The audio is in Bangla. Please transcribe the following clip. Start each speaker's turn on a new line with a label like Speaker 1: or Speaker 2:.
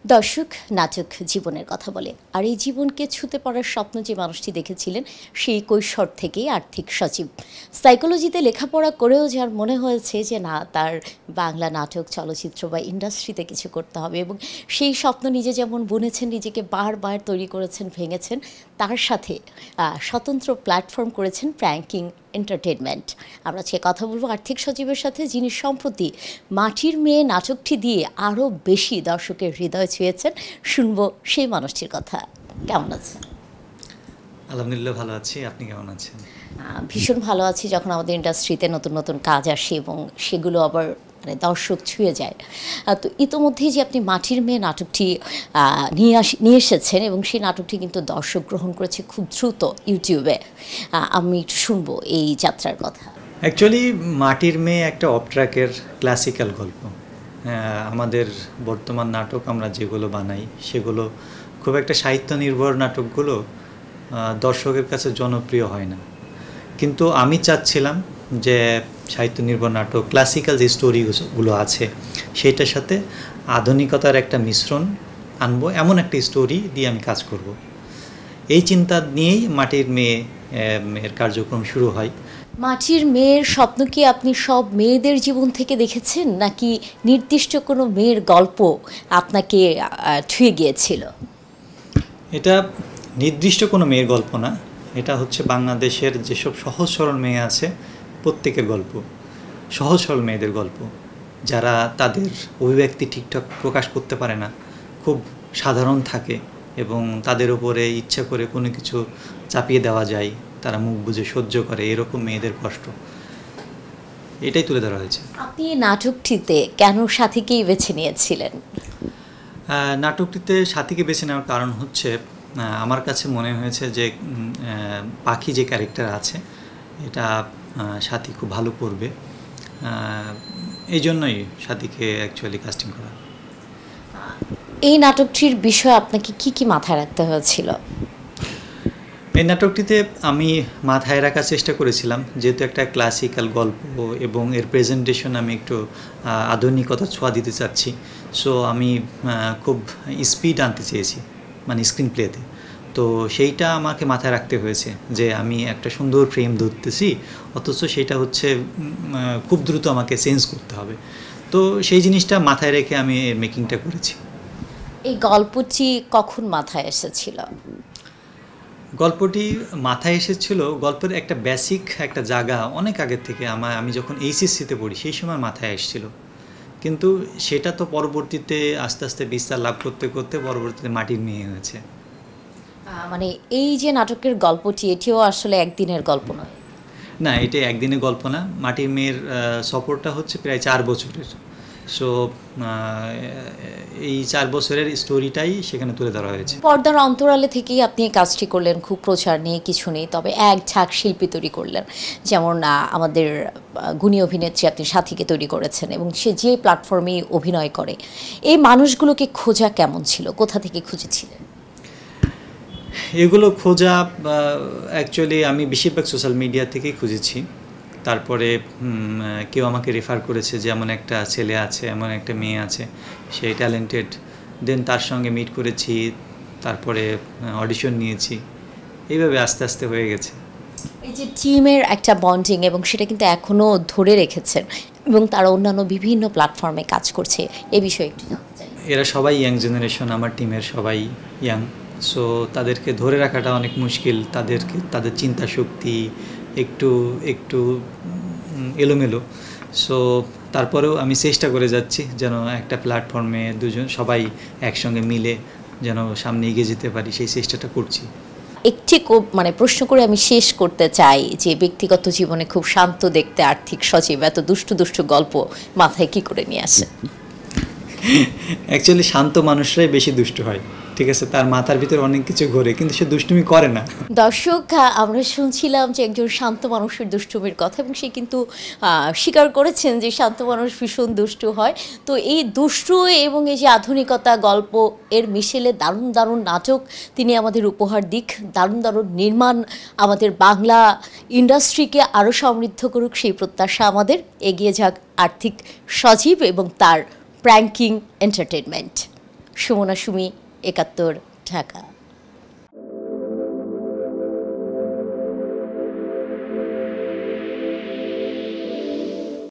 Speaker 1: দর্শক নাটক জীবনের কথা বলে, আর এই জীবনকে ছুঁতে পড়ার স্বপ্ন যে মানুষটি দেখেছিলেন সেই কৈশোর থেকেই আর্থিক সচিব। সাইকোলজিতে লেখাপড়া করেও যার মনে হয়েছে যে না, তার বাংলা নাটক, চলচ্চিত্র বা ইন্ডাস্ট্রিতে কিছু করতে হবে, এবং সেই স্বপ্ন নিজে যেমন বুনেছেন, নিজেকে বারবার তৈরি করেছেন, ভেঙেছেন, তার সাথে স্বতন্ত্র প্ল্যাটফর্ম করেছেন প্র্যাঙ্কিং এন্টারটেনমেন্ট। আমরা আজকে কথা বলবো আর্থিক সচিবের সাথে, যিনি সম্প্রতি মাটির মেয়ে নাটকটি দিয়ে আরও বেশি দর্শকের হৃদয় ছুঁয়েছেন। শুনবো সেই মানুষটির কথা। কেমন আছেন?
Speaker 2: আলহামদুলিল্লাহ, ভালো আছি। আপনি কেমন আছেন?
Speaker 1: ভীষণ ভালো আছি। যখন আমাদের ইন্ডাস্ট্রিতে নতুন নতুন কাজ আসে এবং সেগুলো আবার মানে দর্শক ছুঁয়ে যায়, তো ইতোমধ্যেই যে আপনি মাটির মেয়ে নাটকটি নিয়ে এসেছেন, এবং সেই নাটকটি কিন্তু দর্শক গ্রহণ করেছে খুব দ্রুত ইউটিউবে। আমি একটু শুনবো এই যাত্রার কথা।
Speaker 2: অ্যাকচুয়ালি মাটির মেয়ে একটা অফ ট্র্যাকের ক্লাসিক্যাল গল্প। আমাদের বর্তমান নাটক আমরা যেগুলো বানাই সেগুলো খুব একটা সাহিত্য নির্ভর নাটকগুলো দর্শকের কাছে জনপ্রিয় হয় না, কিন্তু আমি চাচ্ছিলাম যে সাহিত্য নির্ভর নাটক, ক্লাসিক্যাল যে স্টোরিগুলো আছে সেইটার সাথে আধুনিকতার একটা মিশ্রণ আনবো, এমন একটা স্টোরি দিয়ে আমি কাজ করব। এই চিন্তা নিয়েই মাটির মেয়ে এর কার্যক্রম শুরু হয়।
Speaker 1: মাটির মেয়ের স্বপ্ন কি আপনি সব মেয়েদের জীবন থেকে দেখেছেন, নাকি নির্দিষ্ট কোনো মেয়ের গল্প আপনাকে ছুঁয়ে গিয়েছিল?
Speaker 2: এটা নির্দিষ্ট কোনো মেয়ের গল্প না, এটা হচ্ছে বাংলাদেশের যেসব সহজ সরল মেয়ে আছে প্রত্যেকের গল্প, সহজ সরল মেয়েদের গল্প, যারা তাদের অভিব্যক্তি ঠিকঠাক প্রকাশ করতে পারে না, খুব সাধারণ থাকে এবং তাদের উপরে ইচ্ছা করে কোনো কিছু চাপিয়ে দেওয়া যায়, তারা মুখ বুজে সহ্য করে, এরকম মেয়েদের কষ্ট, এটাই তুলে ধরা হয়েছে।
Speaker 1: আপনি এই নাটকটিতে কেন সাথীকেই বেছে নিয়েছিলেন?
Speaker 2: নাটকটিতে সাথীকে বেছে নেওয়ার কারণ হচ্ছে আমার কাছে মনে হয়েছে যে পাখি যে ক্যারেক্টার আছে এটা সাথী খুব ভালো করবে, এই জন্যই সাথীকে অ্যাকচুয়ালি কাস্টিং করা।
Speaker 1: এই নাটকটির বিষয়ে আপনাকে কি কি মাথায় রাখতে হয়েছিল?
Speaker 2: এই নাটকটিতে আমি মাথায় রাখার চেষ্টা করেছিলাম, যেহেতু একটা ক্লাসিক্যাল গল্প এবং এর প্রেজেন্টেশন আমি একটু আধুনিকতা ছোঁয়া দিতে চাচ্ছি, সো আমি খুব স্পিড আনতে চেয়েছি, মানে স্ক্রিন প্লেতে। তো সেইটা আমাকে মাথায় রাখতে হয়েছে যে আমি একটা সুন্দর ফ্রেম ধরতেছি, অথচ সেটা হচ্ছে খুব দ্রুত আমাকে চেঞ্জ করতে হবে। তো সেই জিনিসটা মাথায় রেখে আমি এর মেকিংটা করেছি।
Speaker 1: এই গল্পটি কখন মাথায় এসেছিল?
Speaker 2: গল্পটি মাথায় এসেছিল, গল্পের একটা বেসিক একটা জায়গা অনেক আগের থেকে আমি যখন এইচএসসিতে পড়ি সেই সময় মাথায় এসেছিল, কিন্তু সেটা তো পরবর্তীতে আস্তে আস্তে বিস্তার লাভ করতে করতে পরবর্তীতে মাটির মেয়ে হয়েছে।
Speaker 1: মানে এই যে নাটকের গল্পটি, এটিও আসলে একদিনের গল্প নয়?
Speaker 2: না, এটা একদিনের গল্প না। মাটির মেয়ের সফরটা হচ্ছে প্রায় 4 বছরের। সো এই 4 বছরের স্টোরিটাই সেখানে তুলে ধরা হয়েছে।
Speaker 1: পর্দার অন্তরালে থেকেই আপনি এই কাজটি করলেন, খুব প্রচার নেই, কিছু নেই, তবে এক ঝাঁক শিল্পী তৈরি করলেন। যেমন আমাদের গুণী অভিনেত্রী আপনি সাথীকে তৈরি করেছেন, এবং সে যে প্ল্যাটফর্মে অভিনয় করে, এই মানুষগুলোকে খোঁজা কেমন ছিল, কোথা থেকে খুঁজেছিলেন?
Speaker 2: এগুলো খোঁজা অ্যাকচুয়ালি আমি বেশিরভাগ সোশ্যাল মিডিয়া থেকেই খুঁজেছি। তারপরে কেউ আমাকে রেফার করেছে যে এমন একটা ছেলে আছে, এমন একটা মেয়ে আছে, সে ট্যালেন্টেড, দেন তার সঙ্গে মিট করেছি, তারপরে অডিশন নিয়েছি, এইভাবে আস্তে আস্তে হয়ে গেছে।
Speaker 1: এই যে টিমের একটা বন্ডিং, এবং সেটা কিন্তু এখনও ধরে রেখেছেন, এবং তারা অন্যান্য বিভিন্ন প্ল্যাটফর্মে কাজ করছে, এ বিষয়ে একটু জানতে চাই।
Speaker 2: এরা সবাই ইয়াং জেনারেশন, আমার টিমের সবাই ইয়াং, সো তাদেরকে ধরে রাখাটা অনেক মুশকিল। তাদের চিন্তা শক্তি একটু একটু এলোমেলো। সো তারপরেও আমি চেষ্টা করে যাচ্ছি যেন একটা প্ল্যাটফর্মে সবাই একসঙ্গে মিলে যেন সামনে এগিয়ে যেতে পারি, সেই চেষ্টাটা করছি।
Speaker 1: একটি মানে প্রশ্ন করে আমি শেষ করতে চাই যে ব্যক্তিগত জীবনে খুব শান্ত দেখতে আর্থিক সচিব এত দুষ্টু দুষ্টু গল্প মাথায় কি করে নিয়ে আসে?
Speaker 2: অ্যাকচুয়ালি শান্ত মানুষরাই বেশি দুষ্টু হয়, ঠিক আছে? তার মাথার ভিতরে অনেক কিছু ঘোরে, কিন্তু সে দুষ্টুমি করে না।
Speaker 1: দর্শক, আমরা শুনছিলাম যে একজন শান্ত মানুষের দুষ্টুমির কথা, এবং সে কিন্তু স্বীকার করেছেন যে শান্ত মানুষ ভীষণ দুষ্টু হয়। তো এই দুষ্টু এবং এই যে আধুনিকতা গল্প এর মিশেলে দারুণ দারুণ নাটক তিনি আমাদের উপহার দিক, দারুণ দারুণ নির্মাণ আমাদের বাংলা ইন্ডাস্ট্রিকে আরও সমৃদ্ধ করুক, সেই প্রত্যাশা আমাদের। এগিয়ে যাক আর্থিক সচিব এবং তার প্র্যাঙ্কিং এন্টারটেনমেন্ট। সুমনা সুমি, ৭১ ঢাকা।